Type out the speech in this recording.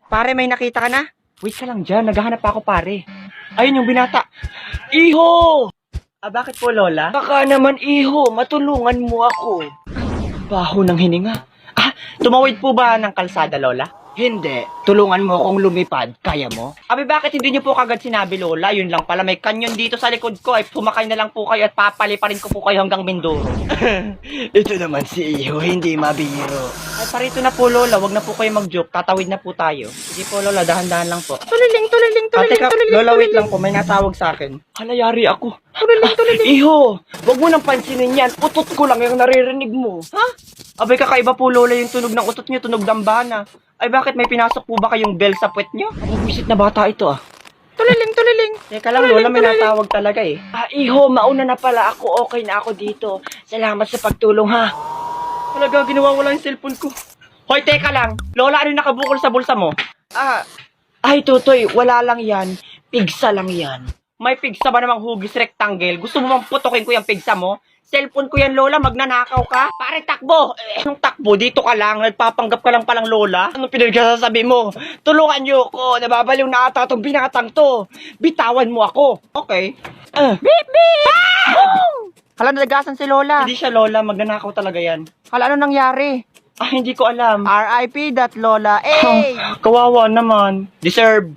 Pare, may nakita ka na? Wait ka lang dyan, naghahanap pa ako pare. Ayun yung binata. Iho! Bakit po Lola? Baka naman iho, matulungan mo ako. Baho ng hininga. Tumawid po ba ng kalsada Lola? Hindi. Tulungan mo akong lumipad. Kaya mo? Bakit hindi niyo po kagad sinabi, Lola? Yun lang pala, may kanyon dito sa likod ko. Pumakay na lang po kayo at papaliparin ko po kayo hanggang Mindoro. Ito naman si Iho, hindi mabiro. Parito na po, Lola. Wag na po kayo mag-joke. Tatawid na po tayo. Sige po, Lola. Dahan-dahan lang po. Tuliling. Lola, wait lang po. May natawag sa akin. Halayari ako. Tuliling. Iho, wag mo nang pansinin yan. Utot ko lang yung naririnig mo. Ha? Kakaiba po, Lola, yung tunog ng utot niyo, tunog ng bana. Bakit may pinasok po ba kayong bell sa puwet niyo? Ang buwisit na bata ito, Tuliling. Teka lang, Lola, may natawag talaga eh. Iho, mauna na pala ako. Okay na ako dito. Salamat sa pagtulong, ha? Talaga, ginawa ko lang yung cellphone ko. Hoy, teka lang. Lola, ano yung nakabukol sa bulsa mo? Ay, Tutoy, wala lang yan. Pigsa lang yan. May pigsa ba namang hugis rectangle? Gusto mo bang putukin ko yung pigsa mo? Cellphone ko yan, Lola. Magnanakaw ka? Pare, takbo! Anong takbo? Dito ka lang. Nagpapanggap ka lang palang, Lola. Anong pinagsasabi mo? Tulungan niyo ako. Nababaliw na ata itong binatang to. Bitawan mo ako. Okay. Beep, beep! Hala, nalagasan si Lola. Hindi siya, Lola. Magnanakaw talaga yan. Hala, ano nangyari? Hindi ko alam. RIP that Lola. Kawawa naman. Deserve.